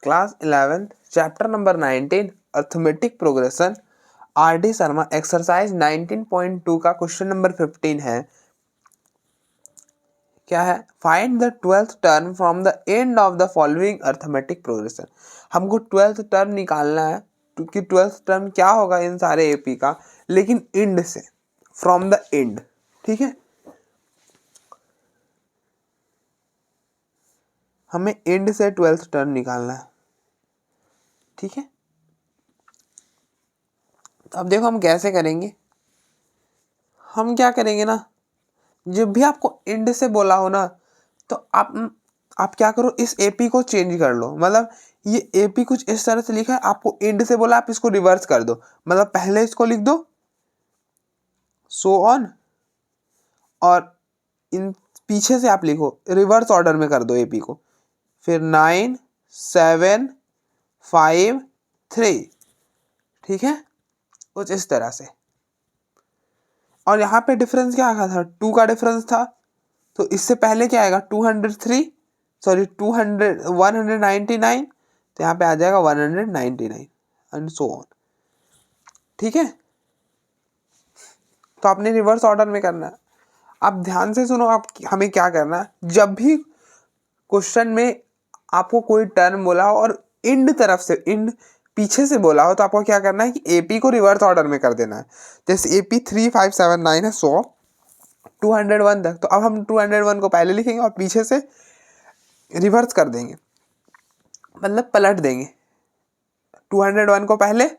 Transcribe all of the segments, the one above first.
Class 11 chapter number 19 arithmetic progression R D Sharma exercise 19.2 का question number 15 है। क्या है? Find the 12th term from the end of the following arithmetic progression. हमको 12th term निकालना है क्योंकि 12th टर्म क्या होगा इन सारे एपी का, लेकिन एंड से, फ्रॉम द एंड। ठीक है, हमें एंड से 12th टर्म निकालना है। ठीक है, तो अब देखो हम कैसे करेंगे। हम क्या करेंगे ना, जब भी आपको एंड से बोला हो ना, तो आप क्या करो, इस एपी को चेंज कर लो। मतलब ये एपी कुछ इस तरह से लिखा है, आपको एंड से बोला, आप इसको रिवर्स कर दो। मतलब पहले इसको लिख दो सो ऑन, और इन पीछे से आप लिखो, रिवर्स ऑर्डर में कर दो एपी को, फिर 9 7 5 3। ठीक है, कुछ इस तरह से। और यहाँ पे डिफरेंस क्या था? 2 का डिफरेंस था, तो इससे पहले क्या आएगा? 203, सॉरी 199, तो यहाँ पे आ जाएगा 199 एंड सो ऑन। ठीक है, तो आपने रिवर्स ऑर्डर में करना है। आप ध्यान से सुनो, आप हमें क्या करना है, जब भी क्वेश्चन में आपको कोई टर्म बोला हो और इंड तरफ से, इंड पीछे से बोला हो, तो आपको क्या करना है कि एपी को रिवर्स ऑर्डर में कर देना है। जैसे एपी 3 5 7 9 है, 100 201 तक, तो अब हम 201 को पहले लिखेंगे और पीछे से रिवर्स कर देंगे, मतलब पलट देंगे। 201 को पहले,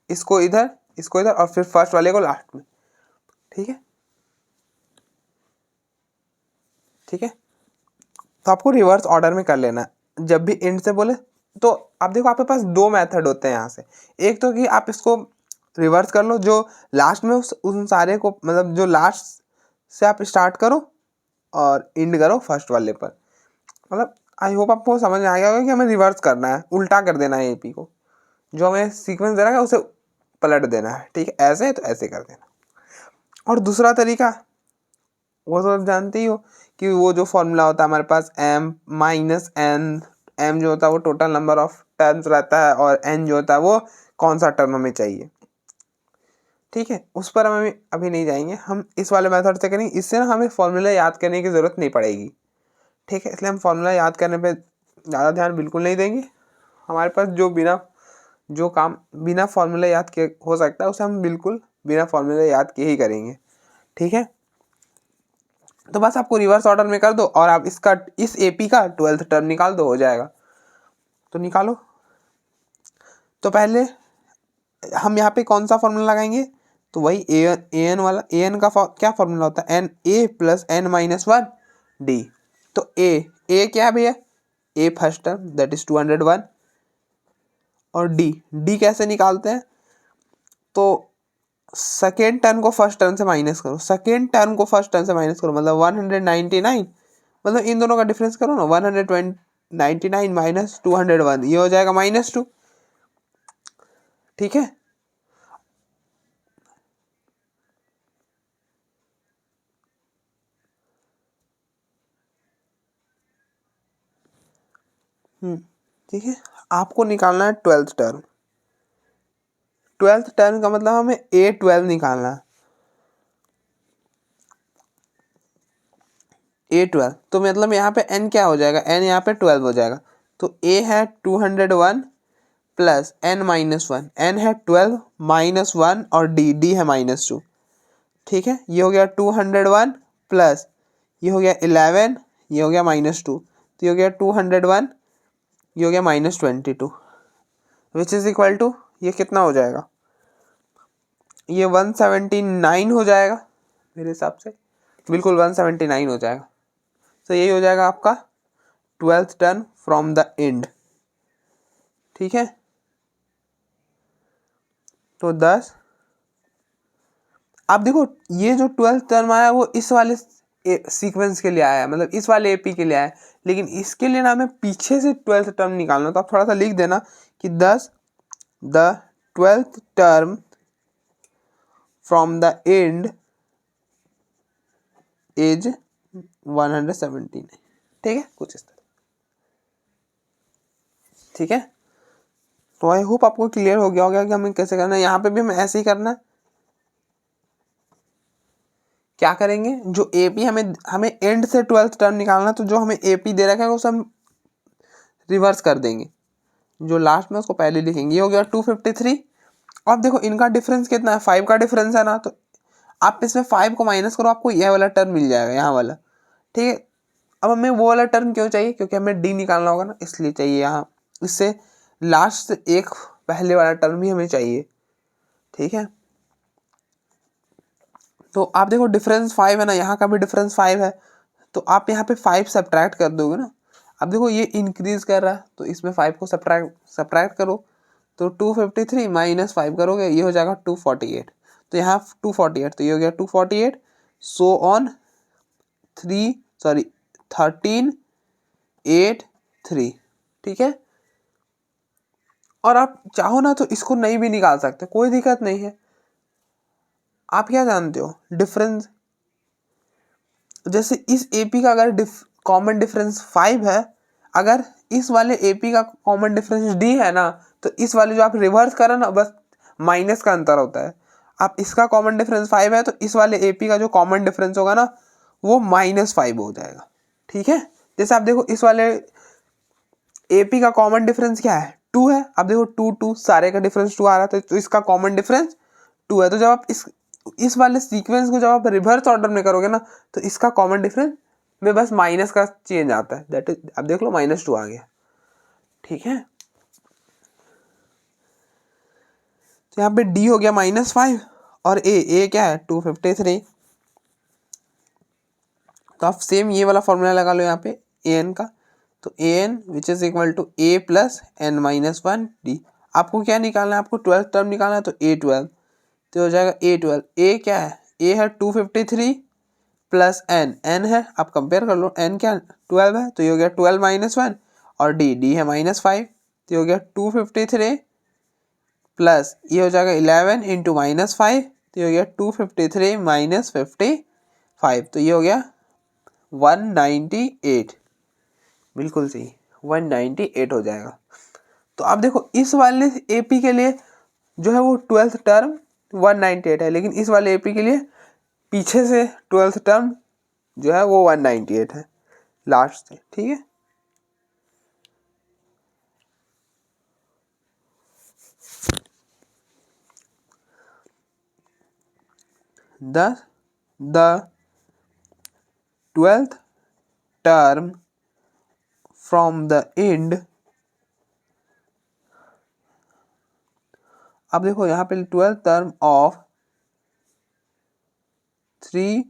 इसको इधर, इसको इधर, और फिर फर्स्ट वाले को लास्ट में। ठीक है, ठीक है, तो आपको रिवर्स ऑर्डर में कर लेना है। जब भी एंड से बोले, तो आप देखो आपके पास 2 मेथड होते हैं यहाँ से। एक तो कि आप इसको रिवर्स कर लो, जो लास्ट में उन सारे को, मतलब जो लास्ट से आप स्टार्ट करो और एंड करो फर्स्ट वाले पर। मतलब आई होप आपको समझ में आ गया होगा कि हमें रिवर्स करना है, उल्टा कर देना है एपी को, जो हमें सीक्वेंस देना है उसे पलट देना है। ठीक है, ऐसे तो ऐसे कर देना। और दूसरा तरीका, वो तो आप जानते ही हो कि वो जो फॉर्मूला होता है हमारे पास, m माइनस एन। m जो होता है वो टोटल नंबर ऑफ टर्म्स रहता है, और n जो होता है वो कौन सा टर्म हमें चाहिए। ठीक है, उस पर हम अभी नहीं जाएंगे, हम इस वाले मेथड से करेंगे। इससे ना हमें फॉर्मूला याद करने की ज़रूरत नहीं पड़ेगी। ठीक है, इसलिए हम फॉर्मूला याद करने पे ज़्यादा ध्यान बिल्कुल नहीं देंगे। हमारे पास जो काम बिना फॉर्मूला याद के हो सकता है, उसे हम बिल्कुल बिना फॉर्मूला याद के ही करेंगे। ठीक है, तो बस आपको रिवर्स ऑर्डर में कर दो और आप इस एपी का 12th टर्म निकाल दो, हो जाएगा। तो निकालो। तो पहले हम यहाँ पे कौन सा फॉर्मूला लगाएंगे? तो वही एन वाला। एन का क्या फॉर्मूला होता है? N A plus N minus 1 D. तो ए क्या है भैया? A first term, that is 201। और डी कैसे निकालते हैं? तो सेकेंड टर्म को फर्स्ट टर्म से माइनस करो, सेकेंड टर्म को फर्स्ट टर्म से माइनस करो, मतलब 199। मतलब इन दोनों का डिफरेंस करो ना, 199 माइनस 201, ये हो जाएगा -2। ठीक है, ठीक है, आपको निकालना है 12th टर्म। 12th टर्म का मतलब हमें A12 निकालना है। A12, तो मतलब यहाँ पे n क्या हो जाएगा? n यहाँ पे 12 हो जाएगा। तो A है 201 प्लस n माइनस 1, n है 12 माइनस 1, और d है -2। ठीक है, ये हो गया 201 प्लस ये हो गया 11, ये हो गया -2, तो ये हो गया 201, ये हो गया -22, विच इज इक्वल टू, ये कितना हो जाएगा? ये 179 हो जाएगा मेरे हिसाब से, बिल्कुल 179 हो जाएगा। तो यही हो जाएगा आपका 12th term from the end. ठीक है, तो 10। आप देखो ये जो 12th टर्म आया वो इस वाले सीक्वेंस के लिए आया है, मतलब इस वाले एपी के लिए आया है, लेकिन इसके लिए ना हमें पीछे से 12th टर्म निकालना। तो आप थोड़ा सा लिख देना कि 10 the 12th term from the end is 179। ठीक है, कुछ इस तरह। ठीक है, तो आई होप आपको क्लियर हो गया होगा कि हमें कैसे करना है। यहाँ पे भी हमें ऐसे ही करना है। क्या करेंगे, जो एपी हमें हमें एंड से 12th टर्म निकालना, तो जो हमें एपी दे रखा है उसे हम रिवर्स कर देंगे, जो लास्ट में उसको पहले लिखेंगे। ये हो गया 253। अब देखो इनका डिफरेंस कितना है, 5 का डिफरेंस है ना, तो आप इसमें 5 को माइनस करो, आपको यह वाला टर्म मिल जाएगा, यहाँ वाला। ठीक है, अब हमें वो वाला टर्म क्यों चाहिए, क्योंकि हमें डी निकालना होगा ना, इसलिए चाहिए यहाँ। इससे लास्ट से एक पहले वाला टर्म भी हमें चाहिए। ठीक है, तो आप देखो डिफरेंस 5 है ना, यहाँ का भी डिफरेंस 5 है, तो आप यहाँ पे 5 सब्ट्रैक्ट कर दोगे ना। अब देखो ये इंक्रीज कर रहा है, तो इसमें 5 को सब्ट्रैक्ट करो, तो 253 माइनस 5 करोगे, ये हो जाएगा 248। तो यहाँ 248, तो ये हो गया 248, सो ऑन 13 8 3। ठीक है, और आप चाहो ना तो इसको नहीं भी निकाल सकते, कोई दिक्कत नहीं है। आप क्या जानते हो डिफरेंस, जैसे इस एपी का अगर कॉमन डिफरेंस 5 है, अगर इस वाले एपी का कॉमन डिफरेंस डी है ना, तो इस वाले जो आप रिवर्स करो ना, बस माइनस का अंतर होता है। आप इसका कॉमन डिफरेंस 5 है, तो इस वाले एपी का जो कॉमन डिफरेंस होगा ना, वो -5 हो जाएगा। ठीक है, जैसे आप देखो इस वाले एपी का कॉमन डिफरेंस क्या है, 2 है। अब देखो 2 2 सारे का डिफरेंस 2 आ रहा था, तो इसका कॉमन डिफरेंस 2 है। तो जब आप इस वाले सीक्वेंस को जब आप रिवर्स ऑर्डर में करोगे ना, तो इसका कॉमन डिफरेंस में बस माइनस का चेंज आता है, दैट इज, अब देख लो -2 आ गया। ठीक है, तो यहाँ पे डी हो गया -5 और ए क्या है 253। तो आप सेम ये वाला फॉर्मूला लगा लो यहाँ पे ए एन का, तो A N which is equal to A plus N minus 1 D. आपको क्या निकालना है, आपको 12th टर्म निकालना है, तो A12, तो हो जाएगा A12। ए क्या है, ए है 253 प्लस एन है, आप कंपेयर कर लो, एन क्या 12 है, तो ये हो गया 12 माइनस 1, और डी है -5, तो ये हो गया 253 प्लस ये हो जाएगा 11 इंटू -5, तो ये हो गया 253 माइनस 55, तो ये हो गया 198। बिल्कुल सही, 198 हो जाएगा। तो आप देखो इस वाले एपी के लिए जो है वो 12th टर्म 198 है, लेकिन इस वाले एपी के लिए पीछे से 12th टर्म जो है वो 198 है लास्ट से। ठीक है, the 12th term from the end। अब देखो यहाँ पे 12th term of 3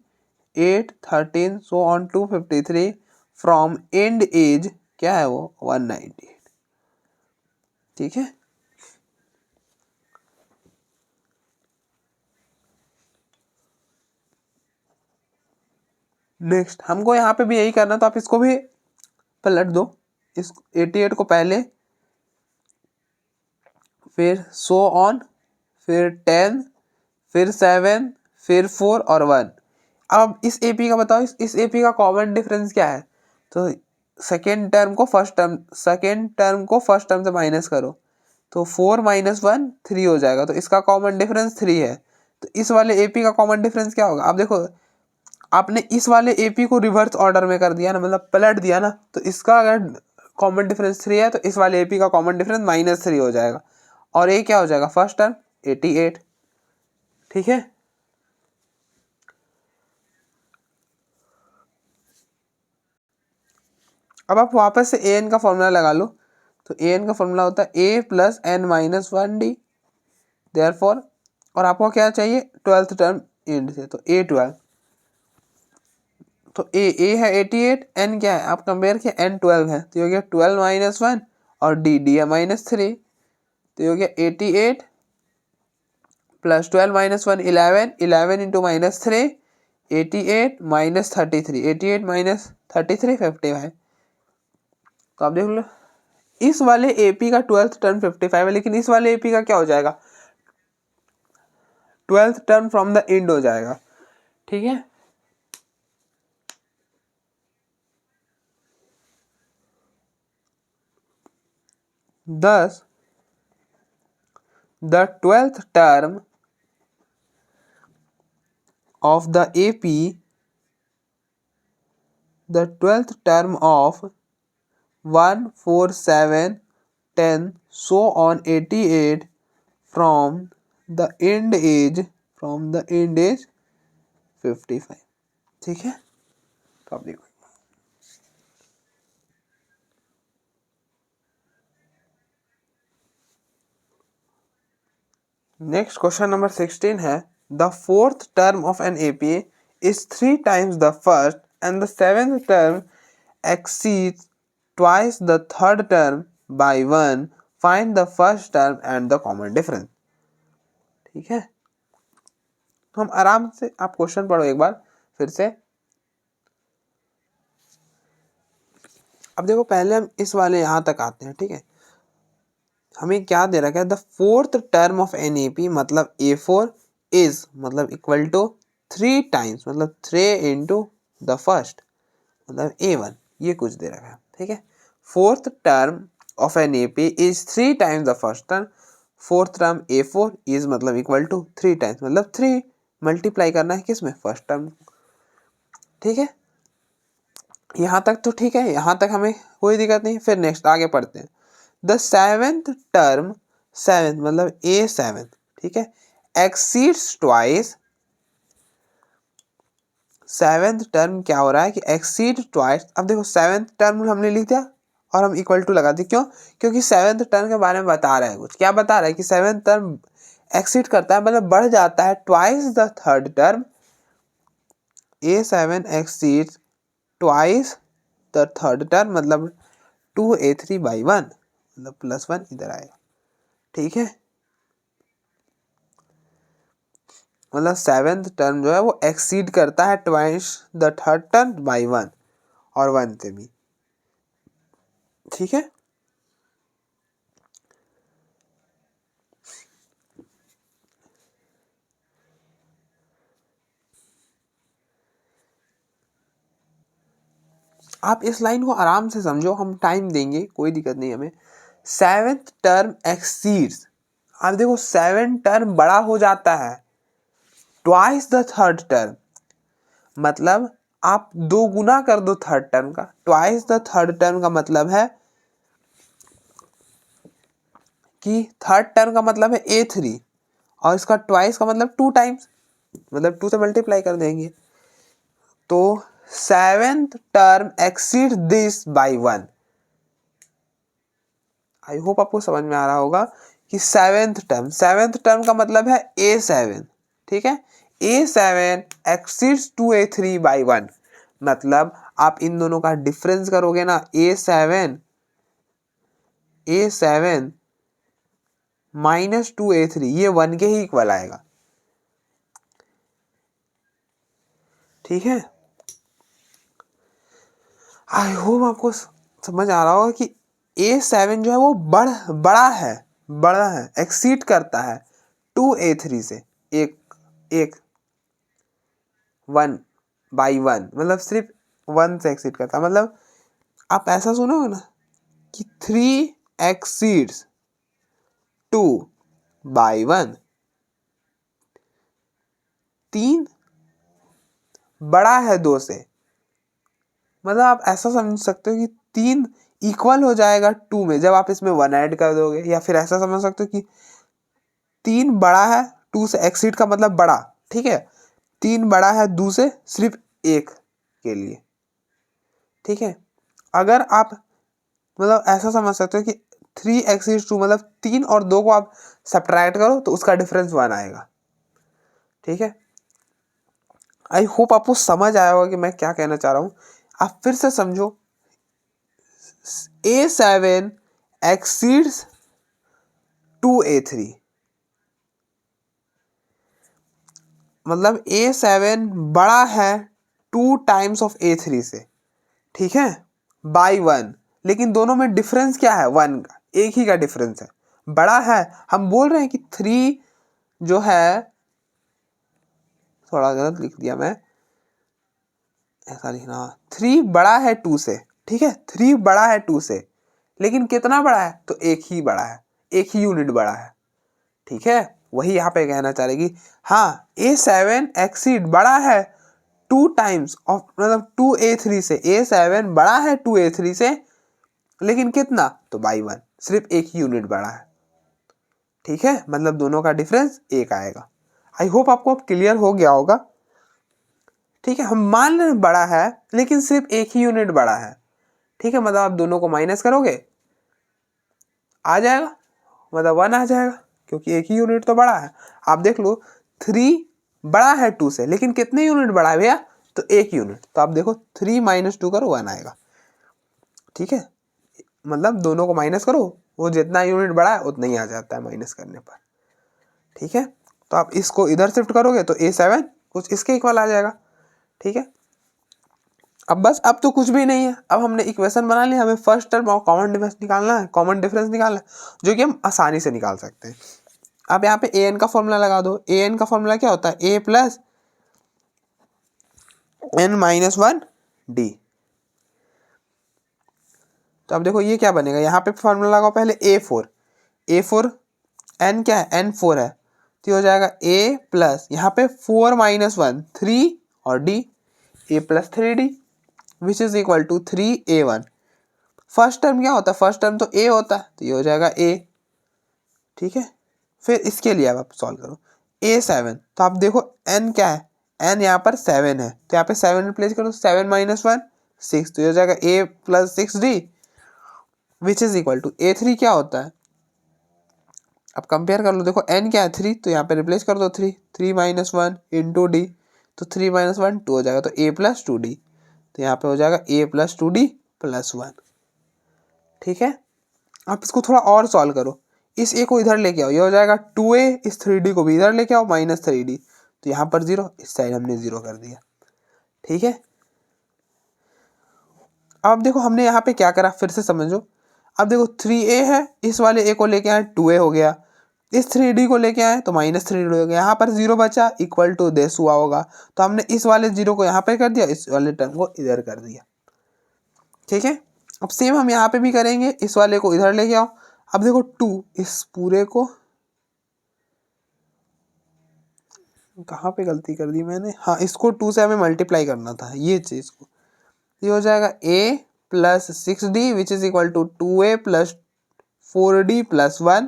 8 13 so on 253 from end as क्या है वो 198। ठीक है, नेक्स्ट हमको यहाँ पे भी यही करना, तो आप इसको भी पलट दो, इस 88 को पहले, फिर सो ऑन, फिर 10, फिर 7, फिर 4 और 1। अब इस एपी का बताओ, इस एपी का कॉमन डिफरेंस क्या है, तो सेकेंड टर्म को फर्स्ट टर्म से माइनस करो, तो 4 माइनस 1 3 हो जाएगा, तो इसका कॉमन डिफरेंस 3 है। तो इस वाले एपी का कॉमन डिफरेंस क्या होगा, आप देखो आपने इस वाले एपी को रिवर्स ऑर्डर में कर दिया ना, मतलब पलट दिया ना, तो इसका अगर कॉमन डिफरेंस 3 है, तो इस वाले एपी का कॉमन डिफरेंस -3 हो जाएगा, और ये क्या हो जाएगा फर्स्ट टर्म 88। ठीक है, अब आप वापस से ए एन का फॉर्मूला लगा लो, तो ए एन का फॉर्मूला होता है A plus N minus 1 D, therefore, और आपको क्या चाहिए 12th टर्म एंड से, तो A12, तो ए है 88, एन क्या है आप कंपेयर किया एन 12 है, तो ये हो गया 12 माइनस 1, और डी है -3, तो ये हो गया 88 plus 12 minus 1 11, 11 into -3 88 minus 33, 88 minus 33 55। तो आप देख लो इस वाले एपी का 12th टर्म 55 है, लेकिन इस वाले एपी का क्या हो जाएगा 12th term from the end हो जाएगा। ठीक है, Thus, the 12th term of the AP, the 12th term of 1, 4, 7, 10, so on 88 from the end age 55. ठीक है, तो आप देखो नेक्स्ट क्वेश्चन नंबर 16 है the fourth term of an AP is 3 times the first and the seventh term exceeds twice the third term by 1. Find the first term and the common difference. ठीक है, तो हम आराम से, आप question पढ़ो एक बार फिर से। अब देखो पहले हम इस वाले यहां तक आते हैं। ठीक है, हमें क्या दे रखा है, the fourth term of an A P मतलब A4 इज मतलब इक्वल टू 3 टाइम्स मतलब 3 इंटू द फर्स्ट मतलब A1, ये कुछ दे रखा है। ठीक है, fourth term of an A P is 3 times the first term, fourth term A4 is मतलब इक्वल टू 3 टाइम्स मतलब 3 मल्टीप्लाई करना है किसमें, फर्स्ट टर्म। ठीक है, यहाँ तक तो ठीक है, यहाँ तक हमें कोई दिक्कत नहीं। फिर नेक्स्ट आगे पढ़ते हैं। द सेवेंथ टर्म, सेवेंथ मतलब A7, ठीक है, एक्सीड्स ट्वाइस। सेवेंथ टर्म क्या हो रहा है कि एक्सीड ट्वाइस। अब देखो सेवेंथ टर्म हमने लिख दिया और हम इक्वल टू लगा दिए, क्यों, क्योंकि सेवेंथ टर्म के बारे में बता रहा है। कुछ क्या बता रहा है कि सेवेंथ टर्म एक्सीड करता है मतलब बढ़ जाता है twice the third term. A7 exceeds twice the third term मतलब 2A3/1 मतलब +1 इधर आएगा। ठीक है, मतलब सेवेंथ टर्म जो है वो एक्सीड करता है twice the third term by 1 और 1 से भी। ठीक है, आप इस लाइन को आराम से समझो, हम टाइम देंगे, कोई दिक्कत नहीं हमें। सेवेंथ टर्म एक्सीड्स, आप देखो सेवेंथ टर्म बड़ा हो जाता है ट्वाइस द थर्ड टर्म मतलब आप 2 गुना कर दो थर्ड टर्म का। ट्वाइस द थर्ड टर्म का मतलब है कि थर्ड टर्म का मतलब है A3 और इसका ट्वाइस का मतलब 2 टाइम्स मतलब 2 से मल्टीप्लाई कर देंगे। तो seventh term exceed this by 1। I hope आपको समझ में आ रहा होगा कि सेवेंथ टर्म का मतलब है A7। ठीक है, A7 एक्सीड्स 2A3/1 मतलब आप इन दोनों का डिफरेंस करोगे ना, A7 माइनस 2A3, ये 1 के ही इक्वल आएगा। ठीक है, आई होप आपको समझ आ रहा होगा कि A7 जो है वो बड़ा है, एक्सीड करता है 2A3 से, एक 1/1 मतलब सिर्फ 1 से एक्सीड करता है। मतलब आप ऐसा सुनोगे ना कि 3 एक्सीड्स 2/1, 3 बड़ा है 2 से, मतलब आप ऐसा समझ सकते हो कि 3 इक्वल हो जाएगा 2 में जब आप इसमें 1 ऐड कर दोगे। या फिर ऐसा समझ सकते हो कि 3 बड़ा है 2 से, एक्सीड का मतलब बड़ा। ठीक है, 3 बड़ा है 2 से सिर्फ 1 के लिए। ठीक है, अगर आप मतलब ऐसा समझ सकते हो कि 3 एक्सीड 2 मतलब 3 और 2 को आप सब्ट्रैक्ट करो तो उसका डिफरेंस 1 आएगा। ठीक है, आई होप आपको समझ आया होगा कि मैं क्या कहना चाह रहा हूँ। आप फिर से समझो, A7 एक्सीड्स 2A3 मतलब A7 बड़ा है 2 टाइम्स ऑफ A3 से। ठीक है, बाई 1, लेकिन दोनों में डिफरेंस क्या है, 1 का, एक ही का डिफरेंस है, बड़ा है। हम बोल रहे हैं कि 3 जो है, थोड़ा गलत लिख दिया मैं, ऐसा लिखना, 3 बड़ा है 2 से। ठीक है, 3 बड़ा है 2 से, लेकिन कितना बड़ा है, तो एक ही बड़ा है, एक ही यूनिट बड़ा है। ठीक है, वही यहाँ पे कहना चाह रहे कि हाँ A7 एक्सीड बड़ा है 2 टाइम्स ऑफ, मतलब 2A3 से, A7 बड़ा है 2A3 से, लेकिन कितना, तो बाई 1, सिर्फ एक ही यूनिट बड़ा है। ठीक है, मतलब दोनों का डिफरेंस 1 आएगा। आई होप आपको अब क्लियर हो गया होगा। ठीक है, हम मान लें बड़ा है लेकिन सिर्फ एक ही यूनिट बड़ा है। ठीक है, मतलब आप दोनों को माइनस करोगे आ जाएगा, मतलब 1 आ जाएगा, क्योंकि एक ही यूनिट तो बड़ा है। आप देख लो 3 बड़ा है 2 से, लेकिन कितने यूनिट बड़ा है भैया, तो एक यूनिट। तो आप देखो 3 - 2 करो 1 आएगा। ठीक है, मतलब दोनों को माइनस करो, वो जितना यूनिट बड़ा है उतना ही आ जाता है माइनस करने पर। ठीक है, तो आप इसको इधर शिफ्ट करोगे तो A7 कुछ इसके इक्वल आ जाएगा। ठीक है, अब बस, अब तो कुछ भी नहीं है, अब हमने इक्वेशन बना ली, हमें फर्स्ट टर्म और कॉमन डिफरेंस निकालना है, कॉमन डिफरेंस निकालना है, जो कि हम आसानी से निकाल सकते हैं। अब यहाँ पे an का फॉर्मूला लगा दो। an का फॉर्मूला क्या होता है, a + n - 1 d। तो अब देखो ये क्या बनेगा, यहाँ पे फॉर्मूला लगाओ पहले a4 n क्या है, n 4 है, तो ये हो जाएगा a + यहाँ पे 4 - 1 3 और d, a + 3d which is equal to 3a1। First term क्या होता है, फर्स्ट टर्म तो a होता है, तो ये हो जाएगा a। ठीक है, फिर इसके लिए अब आप सॉल्व करो A7, तो आप देखो n क्या है, n यहाँ पर 7 है, तो यहाँ पे 7 रिप्लेस करो, 7 - 1 6, तो ये हो जाएगा a + 6d which is equal to A3 क्या होता है, अब कंपेयर कर लो, देखो n क्या है 3, तो यहाँ पे रिप्लेस कर दो 3 - 1 इंटू d, तो 3 - 1 2 हो जाएगा, तो a + 2d, तो यहाँ पे हो जाएगा a + 2d + 1। ठीक है, आप इसको थोड़ा और सॉल्व करो, इस a को इधर लेके आओ, ये हो जाएगा 2a, इस 3d को भी इधर लेके आओ -3d, तो यहाँ पर 0, इस साइड हमने 0 कर दिया। ठीक है, अब देखो हमने यहाँ पे क्या करा, फिर से समझो। अब देखो 3a है, इस वाले a को लेके आए 2a हो गया, इस 3d को लेके आए तो -3d हो गया, यहाँ पर 0 बचा, इक्वल टू दिस हुआ होगा, तो हमने इस वाले 0 को यहाँ पे कर दिया, इस वाले टर्म को इधर कर दिया। ठीक है, अब सेम हम यहाँ पे भी करेंगे, इस वाले को इधर लेके आओ। अब देखो 2, इस पूरे को, कहाँ पे गलती कर दी मैंने, हाँ इसको 2 से हमें मल्टीप्लाई करना था, ये चीज़ को, ये हो जाएगा a + 6d which is equal to 2a + 4d + 1।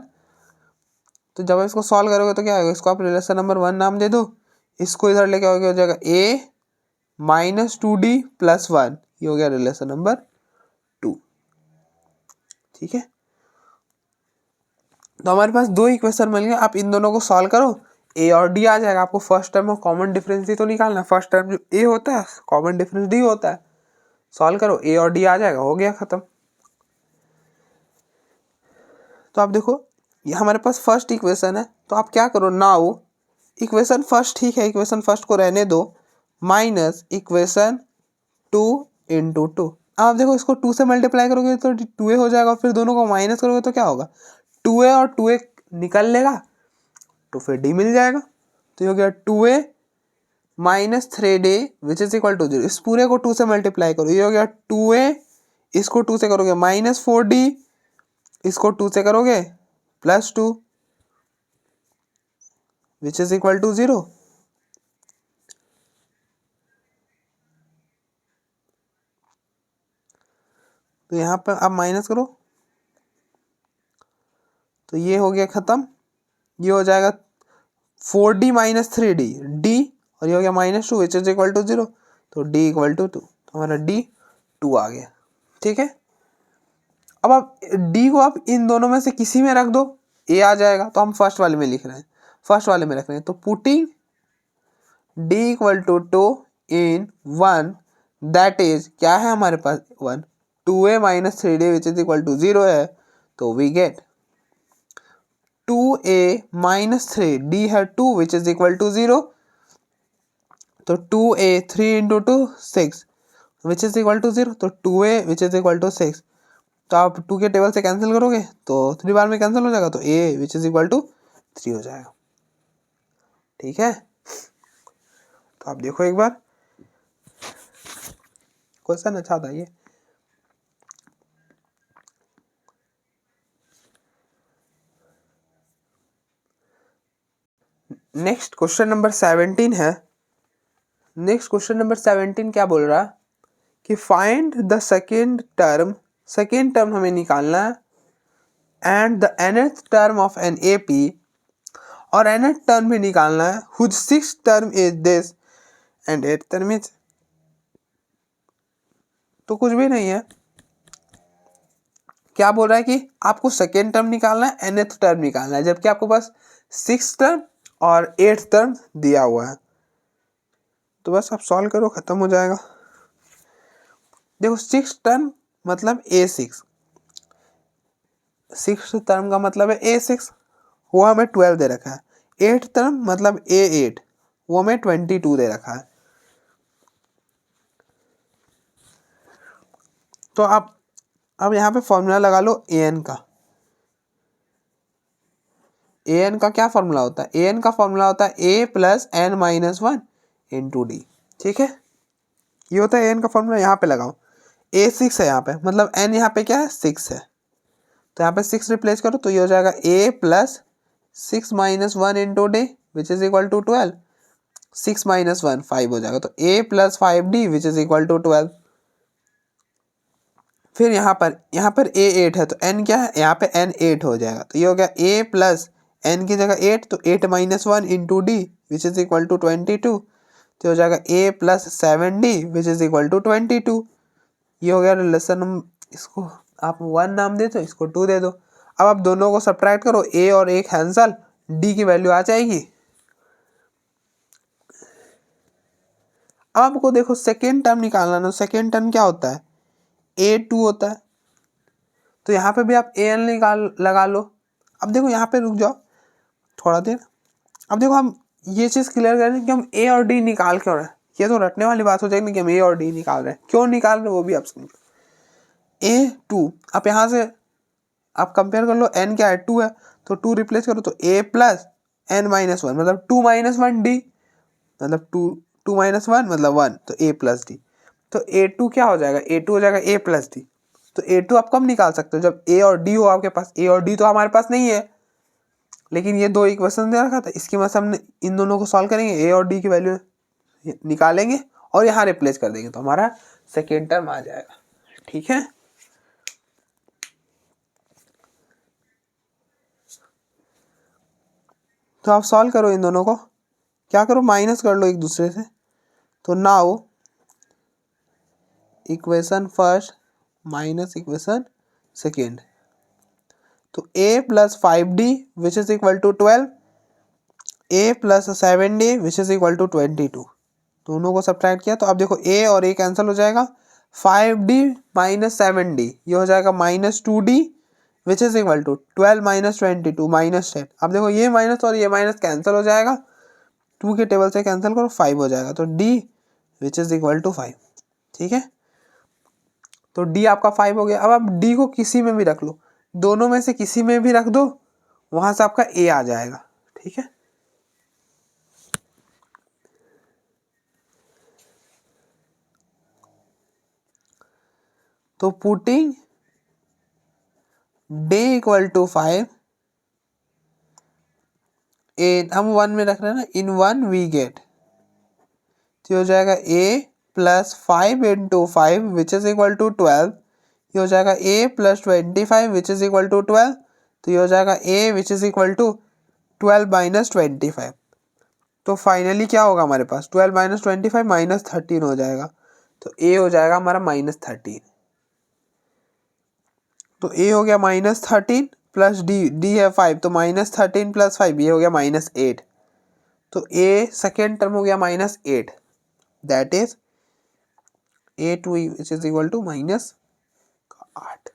तो जब इसको सॉल्व करोगे तो क्या होगा, इसको आप रिलेशन नंबर 1 नाम दे दो, इसको इधर लेके आओगे, हो जाएगा a - 2d + 1, ये हो गया रिलेशन नंबर 2। ठीक है, तो हमारे पास 2 इक्वेशन मिल गए, आप इन दोनों को सॉल्व करो, a और d आ जाएगा। आपको फर्स्ट टर्म और कॉमन डिफरेंस ही तो निकालना है, फर्स्ट टर्म जो a होता है, कॉमन डिफरेंस d होता है, सॉल्व करो, a और d आ जाएगा, हो गया खत्म। तो आप देखो ये हमारे पास फर्स्ट इक्वेशन है, तो आप क्या करो, नाउ इक्वेशन फर्स्ट, ठीक है इक्वेशन फर्स्ट को रहने दो, माइनस इक्वेशन 2 × 2। आप देखो इसको 2 से मल्टीप्लाई करोगे तो 2a हो जाएगा, और फिर दोनों को माइनस करोगे तो क्या होगा, 2a और 2a निकल लेगा, तो फिर d मिल जाएगा, तो ये हो गया 2a - 3d which is equal to 0। इस पूरे को 2 से मल्टीप्लाई करो, ये हो गया 2a, इसको 2 से करोगे -4d, इसको 2 से करोगे +2 विच इज इक्वल टू 0। तो यहाँ पर आप माइनस करो, तो ये हो गया खत्म, ये हो जाएगा 4d - 3d d, और ये हो गया -2 विच इज इक्वल टू 0, तो d = 2, तो हमारा d 2 आ गया। ठीक है, अब आप d को आप इन दोनों में से किसी में रख दो, a आ जाएगा, तो हम फर्स्ट वाले में लिख रहे हैं, फर्स्ट वाले में रख रहे हैं, तो putting d = 2 in 1, that is क्या है हमारे पास 1, 2a - 3d which is equal to 0 है, तो वी गेट 2a - 3d है 2 विच इज इक्वल टू 0, तो 2a 3 × 2 6 which is equal to 0, तो 2a which is equal to 6, तो आप 2 के टेबल से कैंसिल करोगे तो 3 बार में कैंसिल हो जाएगा, तो a which is equal to 3 हो जाएगा। ठीक है, तो आप देखो एक बार, क्वेश्चन अच्छा था ये। नेक्स्ट क्वेश्चन नंबर 17 है। नेक्स्ट क्वेश्चन नंबर 17 क्या बोल रहा है कि फाइंड द सेकेंड टर्म हमें निकालना है and the nth term of an AP, और nth टर्म भी निकालना है whose six term is this and eighth term is, तो कुछ भी नहीं है। क्या बोल रहा है कि आपको सेकेंड टर्म निकालना है, nth टर्म निकालना है, जबकि आपको बस सिक्स टर्म और एट्थ टर्म दिया हुआ है। तो बस आप सॉल्व करो, खत्म हो जाएगा। देखो सिक्स टर्म मतलब A6, सिक्स टर्म का मतलब है A6, वो हमें 12 दे रखा है। एट्थ टर्म मतलब A8, वो हमें 22 दे रखा है। तो आप अब यहाँ पे फॉर्मूला लगा लो an का। an का क्या फॉर्मूला होता है? an का फॉर्मूला होता है a plus N minus one into d. ठीक है, ये होता है an का फॉर्मूला। यहाँ पे लगाओ, A6 है यहाँ पे, मतलब n यहाँ पे क्या है? 6 है, तो यहाँ पे 6 रिप्लेस करो तो ये हो जाएगा a plus 6 minus one into d which is equal to 12। 6 minus one 5 हो जाएगा, तो a plus 5d which is equal to 12। फिर यहाँ पर A8 है, तो n क्या है? यहाँ पे n 8 हो जाएगा, तो ये हो गया a प्लस n की जगह 8, तो 8 minus one into d which is equal to 22, तो हो जाएगा a plus 7d which is equal to 22। ये हो गया रिलेशन। इसको आप 1 नाम दे दो, इसको 2 दे दो। अब आप दोनों को सब्ट्रैक्ट करो, a और a कैंसल, d की वैल्यू आ जाएगी। अब आपको देखो सेकेंड टर्म निकालना ना, सेकेंड टर्म क्या होता है? A2 होता है, तो यहाँ पे भी आप an निकाल लगा लो। अब देखो यहाँ पे रुक जाओ थोड़ा देर। अब देखो हम ये चीज़ क्लियर करें कि हम a और d निकाल क्यों रहे हैं। ये तो रटने वाली बात हो जाएगी कि हम a और d निकाल रहे हैं, क्यों निकाल रहे हैं वो भी आप समझो। A2 आप यहाँ से आप कंपेयर कर लो, n क्या है? 2 है, तो 2 रिप्लेस करो तो a plus N minus one, मतलब 2 माइनस वन डी, मतलब 2 माइनस वन मतलब 1, तो a प्लस डी। तो A2 क्या हो जाएगा? A2 हो जाएगा a प्लस डी। तो A2 आप कब निकाल सकते हो? जब a और d हो आपके पास। a और d तो हमारे पास नहीं है, लेकिन ये दो इक्वेशन दे रखा था, इसकी मदद से हमने इन दोनों को सॉल्व करेंगे, a और d की वैल्यू निकालेंगे और यहाँ रिप्लेस कर देंगे, तो हमारा सेकेंड टर्म आ जाएगा। ठीक है, तो आप सॉल्व करो इन दोनों को। क्या करो? माइनस कर लो एक दूसरे से। तो now equation first minus equation second, तो a plus 5d which is equal to 12, a plus 7d which is equal to 22। दोनों को सब्ट्रैक्ट किया तो अब देखो a और a कैंसिल हो जाएगा। 5d माइनस 7d ये हो जाएगा minus 2d which is equal to 12 minus 22 minus 10। अब देखो ये माइनस और ये माइनस कैंसिल हो जाएगा, 2 के टेबल से कैंसिल करो, 5 हो जाएगा, तो d which is equal to 5। ठीक है, तो d आपका 5 हो गया। अब आप d को किसी में भी रख लो, दोनों में से किसी में भी रख दो, वहां से आपका a आ जाएगा। ठीक है, तो पुटिंग d इक्वल टू 5, हम 1 में रख रहे हैं ना, इन 1 वी गेट, तो हो जाएगा a plus 5 into 5 which is equal to 12। ये हो जाएगा a plus 25 which is equal to 12, तो ये हो जाएगा a which is equal to 12 minus 25। तो फाइनली क्या होगा हमारे पास? 12 माइनस 25 माइनस 13 हो जाएगा, तो a हो जाएगा हमारा माइनस 13। तो a हो गया माइनस 13 प्लस d है 5, तो माइनस 13 प्लस 5 ये हो गया माइनस 8। तो a सेकेंड टर्म हो गया minus 8, that is A2 which is equal to minus 8।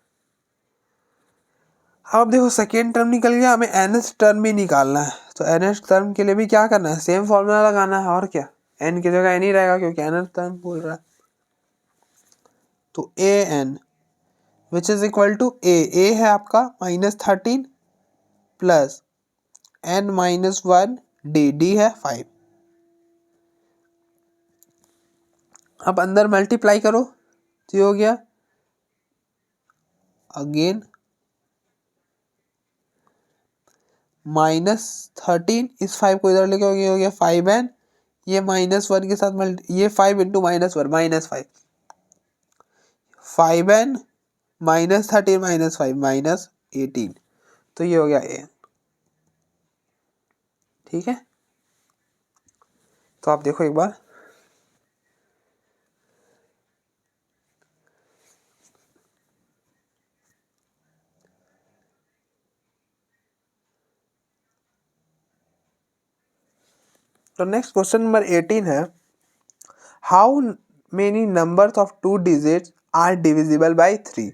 अब देखो सेकेंड टर्म निकल गया, हमें nth टर्म भी निकालना है। तो nth टर्म के लिए भी क्या करना है? सेम फॉर्मूला लगाना है, और क्या, n की जगह n ही रहेगा क्योंकि nth टर्म बोल रहा है। तो an which is equal to a है आपका minus 13 plus n minus 1 d है 5। अब अंदर मल्टीप्लाई करो, तो ये हो गया अगेन -13, इस 5 को इधर लेके हो गया 5n, ये -1 के साथ ये 5 इंटू -1 -5, 5n -13 -5 -18, तो ये हो गया an। ठीक है, तो आप देखो एक बार, तो नेक्स्ट क्वेश्चन नंबर 18 है, how many numbers of 2 digits are divisible by 3।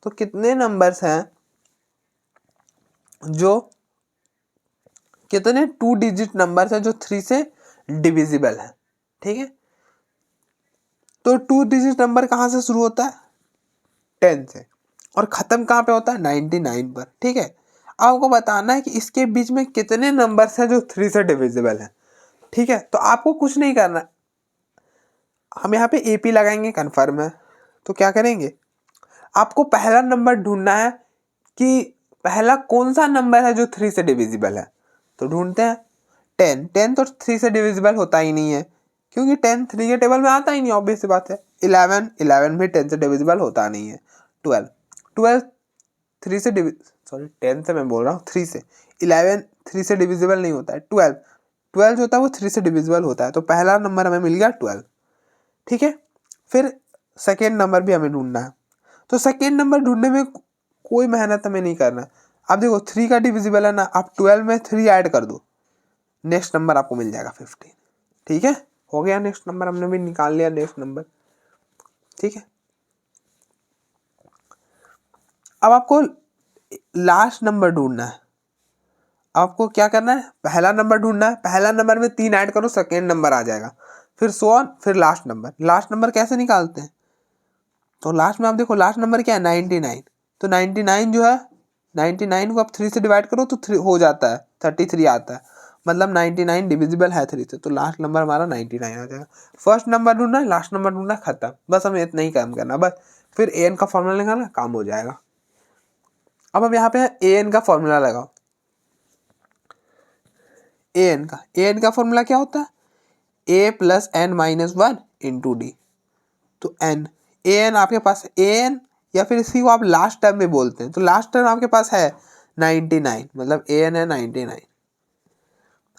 तो कितने नंबर्स हैं जो, कितने 2 डिजिट नंबर्स हैं जो 3 से डिविजिबल है। ठीक है, तो 2 डिजिट नंबर कहाँ से शुरू होता है, 10 से, और खत्म कहाँ पे होता है, 99 पर। ठीक है, आपको बताना है कि इसके बीच में कितने नंबर्स हैं जो 3 से डिविजिबल है। ठीक है, तो आपको कुछ नहीं करना, हम यहाँ पे एपी लगाएंगे, कन्फर्म है। तो क्या करेंगे, आपको पहला नंबर ढूंढना है कि पहला कौन सा नंबर है जो 3 से डिविजिबल है। तो ढूंढते हैं, 10 तो 3 से डिविजिबल होता ही नहीं है, क्योंकि 10 3 के टेबल में आता ही नहीं, ऑब्वियस सी बात है। 11 भी 10 से डिविजिबल होता नहीं है। 12 3 से सॉरी 10 से मैं बोल रहा हूँ, 3 से। 11 3 से डिविजिबल नहीं होता है। 12 जो होता है वो 3 से डिविजिबल होता है। तो पहला नंबर हमें मिल गया 12। ठीक है, फिर सेकेंड नंबर भी हमें ढूंढना है। तो सेकेंड नंबर ढूंढने में कोई मेहनत हमें नहीं करना। अब देखो 3 का डिविजिबल है ना, आप 12 में 3 ऐड कर दो, नेक्स्ट नंबर आपको मिल जाएगा 15। ठीक है, हो गया, नेक्स्ट नंबर हमने भी निकाल लिया, नेक्स्ट नंबर। ठीक है, अब आपको लास्ट नंबर ढूंढना है। आपको क्या करना है, पहला नंबर ढूंढना है, पहला नंबर में 3 ऐड करो, सेकेंड नंबर आ जाएगा, फिर सो ऑन, फिर लास्ट नंबर। लास्ट नंबर कैसे निकालते हैं, तो लास्ट में आप देखो, लास्ट नंबर क्या है, 99। तो 99 जो है, 99 को आप 3 से डिवाइड करो तो 3 हो जाता है, 33 आता है, मतलब 99 डिविजिबल है 3 से। तो लास्ट नंबर हमारा 99 आ जाएगा। फर्स्ट नंबर ढूंढना है, लास्ट नंबर ढूंढना, खत्म, बस हमें इतना ही काम करना, बस। फिर an का फॉर्मूला लगाना, काम हो जाएगा। अब हम यहाँ पे an का फॉर्मूला लगाओ। an का फॉर्मूला क्या होता है, a plus n minus 1 into D. तो an आपके पास an, या फिर इसी को आप लास्ट टर्म में बोलते हैं, तो लास्ट टर्म आपके पास है 99, मतलब an है 99।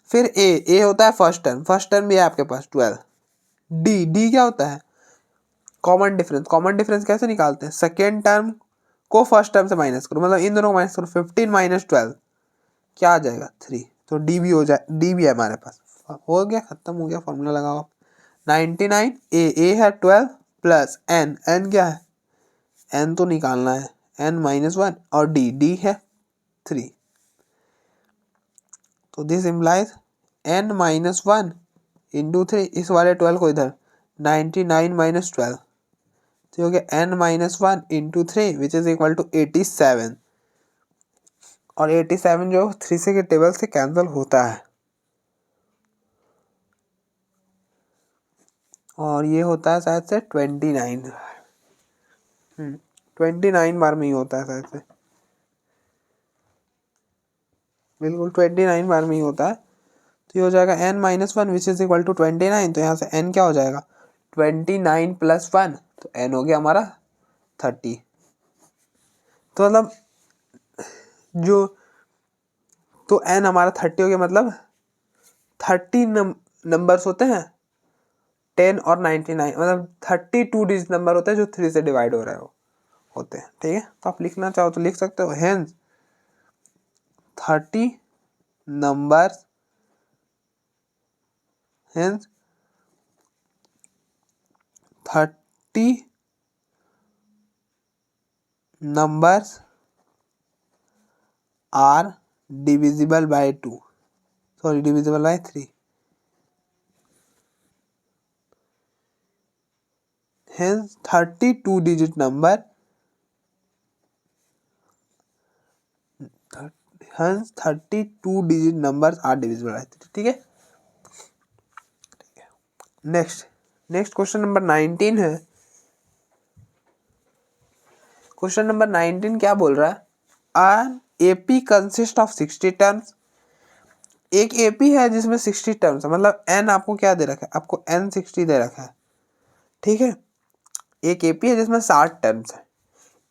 फिर a होता है फर्स्ट टर्म भी है आपके पास 12। d क्या होता है, कॉमन डिफरेंस कैसे निकालते हैं, सेकेंड टर्म को फर्स्ट टर्म से माइनस करो, मतलब इन दोनों को माइनस करो, 15 माइनस 12 क्या आ जाएगा, 3। तो डी भी हो जाए, डी भी है हमारे पास, हो गया, खत्म हो गया, फॉर्मूला लगाओ आप। 99 ए है 12 प्लस n क्या है, n तो निकालना है, n माइनस 1, और डी है 3। तो this implies n minus 1 into 3, इस वाले 12 को इधर, 99 माइनस 12, तो हो गया n minus 1 into 3 which is equal to 87। और 87 जो 3 से के टेबल से कैंसिल होता है, और ये होता है शायद से 29। 29 बार में ही होता है शायद से, बिल्कुल 29 बार में ही होता है। तो ये हो जाएगा n minus 1 which is equal to 29। तो यहाँ से n क्या हो जाएगा, 29 प्लस 1, तो n हो गया हमारा 30। तो मतलब जो, तो n हमारा 30 हो गया, मतलब 30 नंबर्स होते हैं 10 और 99, मतलब 32 डिजिट नंबर होते हैं जो 3 से डिवाइड हो रहे होते हैं। ठीक है, तो आप लिखना चाहो तो लिख सकते हो, hence 30 numbers, hence 30 numbers are divisible by 2, sorry divisible by 3, hence 32 digit number, hence 32 digit numbers are divisible by 3। ठीक है, नेक्स्ट क्वेश्चन नंबर 19 है। क्वेश्चन नंबर 19 क्या बोल रहा है, an AP consist of 60 terms एक एपी है जिसमें 60 टर्म्स है, मतलब एन आपको क्या दे रखा है, आपको एन 60 दे रखा है, ठीक है। एक एपी है जिसमें 60 टर्म्स है।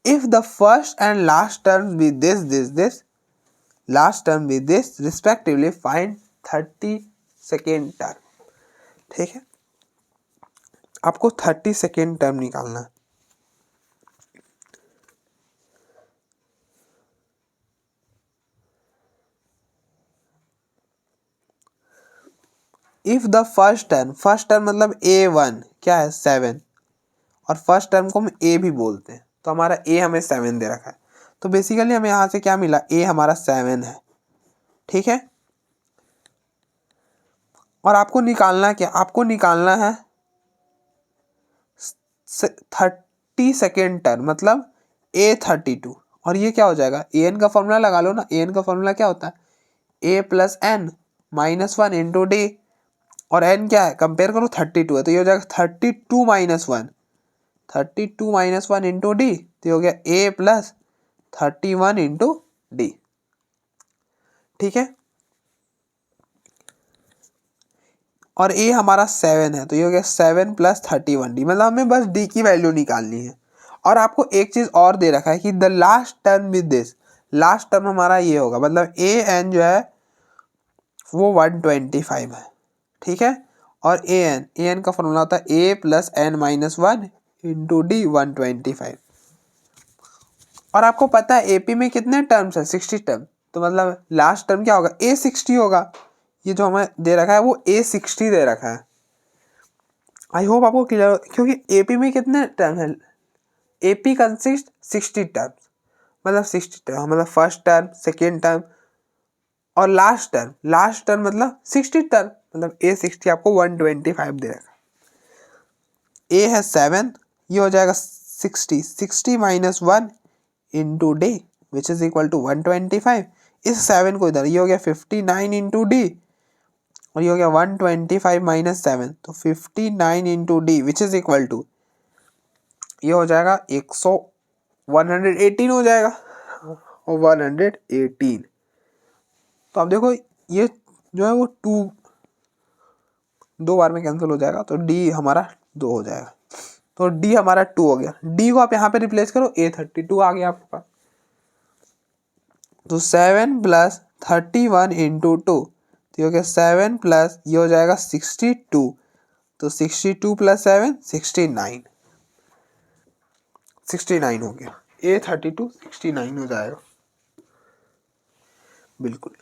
If the first and last term be this last term be this respectively find 30 second term, ठीक है। आपको 30 सेकेंड टर्म निकालना है। इफ द फर्स्ट टर्म मतलब A1 क्या है 7, और फर्स्ट टर्म को हम A भी बोलते हैं, तो हमारा A हमें 7 दे रखा है। तो बेसिकली हमें यहाँ से क्या मिला, A हमारा 7 है, ठीक है। और आपको निकालना क्या, आपको निकालना है 30 सेकेंड टर्म मतलब A32, और ये क्या हो जाएगा, AN का फॉर्मूला लगा लो ना। AN का फॉर्मूला क्या होता है, A plus N minus 1 into d, और n क्या है, कंपेयर करो 32 है, तो ये हो जाएगा 32 माइनस 1, 32 माइनस 1 इंटू डी, तो ये हो गया A प्लस 31 इंटू डी, ठीक है। और A हमारा 7 है, तो ये हो गया 7 प्लस 31 डी, मतलब हमें बस डी की वैल्यू निकालनी है। और आपको एक चीज और दे रखा है कि the last term with this, last term हमारा ये होगा, मतलब AN जो है वो 125 है, ठीक है। और AN का फॉर्मूला होता है A plus N minus 1 into d 125। और आपको पता है एपी में कितने टर्म्स है, 60 टर्म, तो मतलब लास्ट टर्म क्या होगा, A60 होगा। ये जो हमें दे रखा है वो A60 दे रखा है। आई होप आपको क्लियर हो, क्योंकि एपी में कितने टर्म है, एपी कंसिस्ट 60 टर्म्स, मतलब 60 टर्म मतलब फर्स्ट टर्म, सेकेंड टर्म और लास्ट टर्म मतलब 60 टर्म, मतलब A60 आपको 125 दे रखा है। A है 7, ये हो जाएगा 60 minus 1 into d which is equal to 125। इस 7 को इधर, ये हो गया 59 इंटू डी, और ये हो गया 125 माइनस 7, तो 59 into d which is equal to, ये हो जाएगा 118 हो जाएगा, और 118। तो आप देखो ये जो है वो 2 दो बार में कैंसिल हो जाएगा, तो डी हमारा 2 हो जाएगा, तो डी हमारा 2 हो गया। डी को आप यहाँ पे रिप्लेस करो, A32 आ गया आपके पास। तो 7 प्लस 31 इंटू 2, तो ये हो गया 7 प्लस ये हो जाएगा 62, तो 62 प्लस 7 69 हो गया। A32 69 हो जाएगा, बिल्कुल।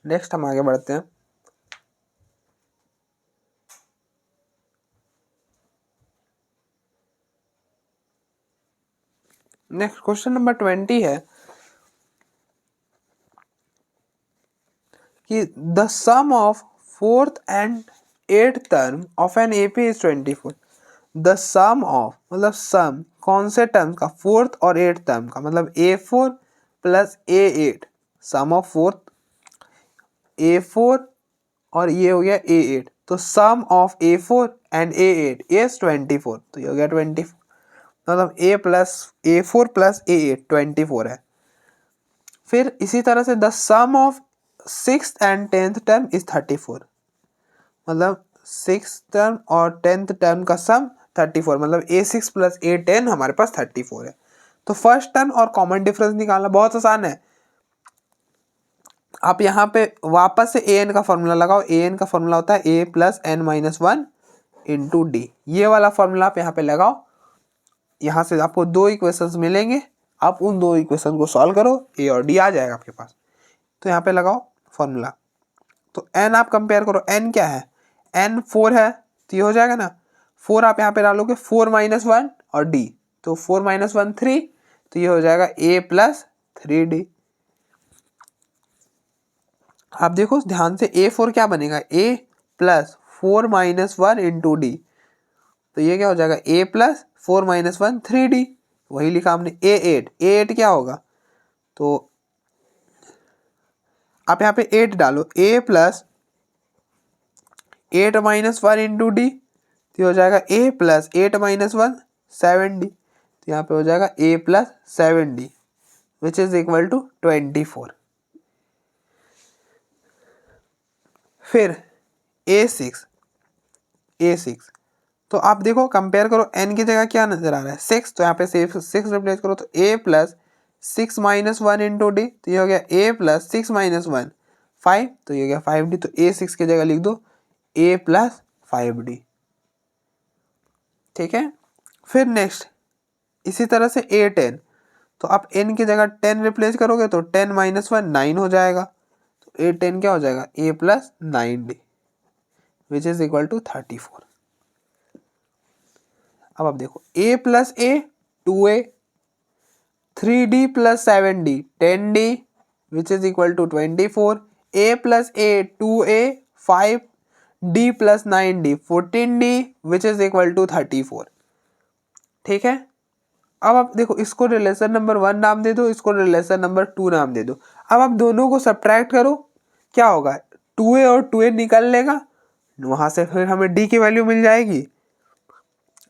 नेक्स्ट हम आगे बढ़ते हैं। नेक्स्ट क्वेश्चन नंबर 20 है कि the sum of 4th and 8th term of an AP is 24। The sum of मतलब सम कौन से टर्म का, 4th और 8th टर्म का, मतलब A4 plus A8, some of 4th A4 और ये हो गया A8, तो सम of A4 and A8 is 24, तो ये हो गया 24, मतलब A4 प्लस A8 24 है। फिर इसी तरह से the sum of 6th and 10th term is 34, मतलब 6th टर्म और 10th टर्म का सम 34, मतलब A6 प्लस A10 हमारे पास 34 है। तो फर्स्ट टर्म और कॉमन डिफरेंस निकालना बहुत आसान है। आप यहाँ पे वापस से AN का फॉर्मूला लगाओ। AN का फॉर्मूला होता है A plus N minus 1 into d, ये वाला फॉर्मूला आप यहाँ पे लगाओ। यहाँ से आपको 2 इक्वेशंस मिलेंगे, आप उन 2 इक्वेशन को सॉल्व करो, A और D आ जाएगा आपके पास। तो यहाँ पे लगाओ फॉर्मूला, तो n आप कंपेयर करो, n क्या है, n 4 है, तो ये हो जाएगा ना 4, आप यहाँ पे डालोगे 4 माइनस 1 और d, तो 4 माइनस 1 3, तो ये हो जाएगा a प्लस 3d। आप देखो ध्यान से, A4 क्या बनेगा, a plus 4 minus 1 into D, तो ये क्या हो जाएगा a प्लस 4 माइनस 1 3d, वही लिखा हमने। A8 क्या होगा, तो आप यहाँ पे 8 डालो, a plus 8 minus 1 into D, तो हो जाएगा a प्लस 8 माइनस 1 7d, तो यहाँ पे हो जाएगा a plus 7d which is equal to 24। फिर A6 तो आप देखो कंपेयर करो, n की जगह क्या नजर आ रहा है 6, तो यहाँ पे 6 रिप्लेस करो तो a plus 6 minus 1 into D, तो ये हो गया a प्लस 6 माइनस 1 5, तो ये हो गया 5d, तो A6 की जगह लिख दो a प्लस 5d। ठीक है, फिर नेक्स्ट इसी तरह से A10, तो आप n की जगह 10 रिप्लेस करोगे तो 10 माइनस 1 9 हो जाएगा, तो A10 क्या हो जाएगा a plus 9d which is equal to 34। अब आप देखो a plus a 2a, 3d plus 7d 10d which is equal to 24, a plus a 2a 5d plus 9d 14d which is equal to 34। ठीक है, अब आप देखो इसको relation number 1 नाम दे दो, इसको रिलेशन नंबर 2 नाम दे दो। अब आप दोनों को सब्ट्रैक्ट करो, क्या होगा 2a और 2a निकल लेगा, वहां से फिर हमें d की वैल्यू मिल जाएगी,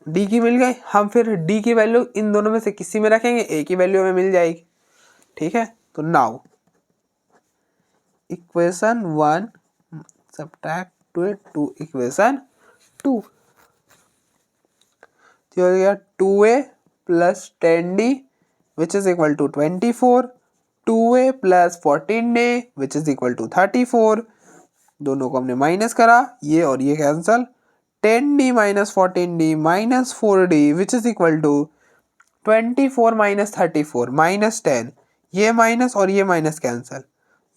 d की मिल गई, हम फिर d की वैल्यू इन दोनों में से किसी में रखेंगे, a की वैल्यू हमें मिल जाएगी। ठीक है, तो now equation 1 subtract to equation 2, तो हो गया 2a plus 10d which is equal to 24, 2a plus 14d which is equal to 34, दोनों को हमने माइनस करा, ये और ये cancel, 10d minus 14d minus 4d which is equal to 24 minus 34 minus 10, ये माइनस और ये माइनस कैंसल,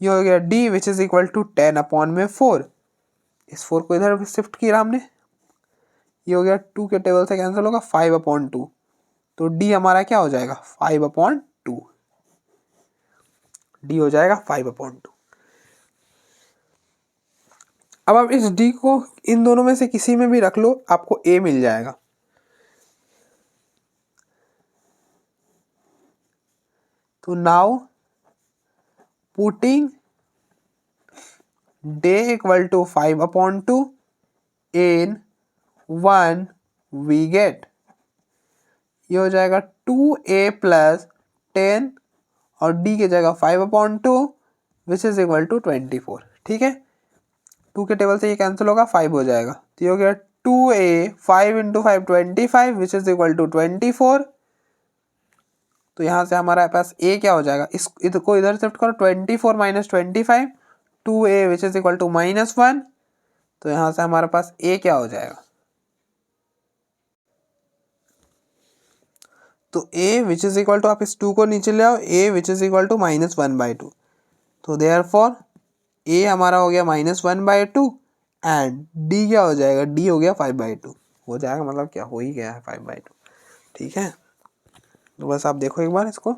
ये हो गया d which is equal to 10 upon में 4, इस 4 को इधर शिफ्ट किया हमने, ये हो गया 2 के टेबल से कैंसिल होगा 5 अपॉन 2, तो d हमारा क्या हो जाएगा 5 अपॉन 2, d हो जाएगा 5 अपॉन 2। अब आप इस d को इन दोनों में से किसी में भी रख लो, आपको a मिल जाएगा। तो now putting d equal to 5 upon 2 in 1 we get, ये हो जाएगा 2a प्लस 10 और d की जगह 5 upon 2 which is equal to 24। ठीक है, 2 के टेबल से ये कैंसिल होगा 5 हो जाएगा, तो ये हो गया 2a 5 into 5 25 which is equal to 24। तो यहाँ से हमारे पास a क्या हो जाएगा, इसको इधर शिफ्ट करो 24 minus 25, 2a which is equal to -1, तो यहाँ से हमारे पास a क्या हो जाएगा, तो a which is equal to, आप इस 2 को नीचे ले आओ, a which is equal to -1/2, तो देयरफॉर a हमारा हो गया -1/2 एंड d क्या हो जाएगा, d हो गया 5/2 हो जाएगा, मतलब क्या हो ही गया है 5/2। ठीक है, तो बस आप देखो एक बार इसको।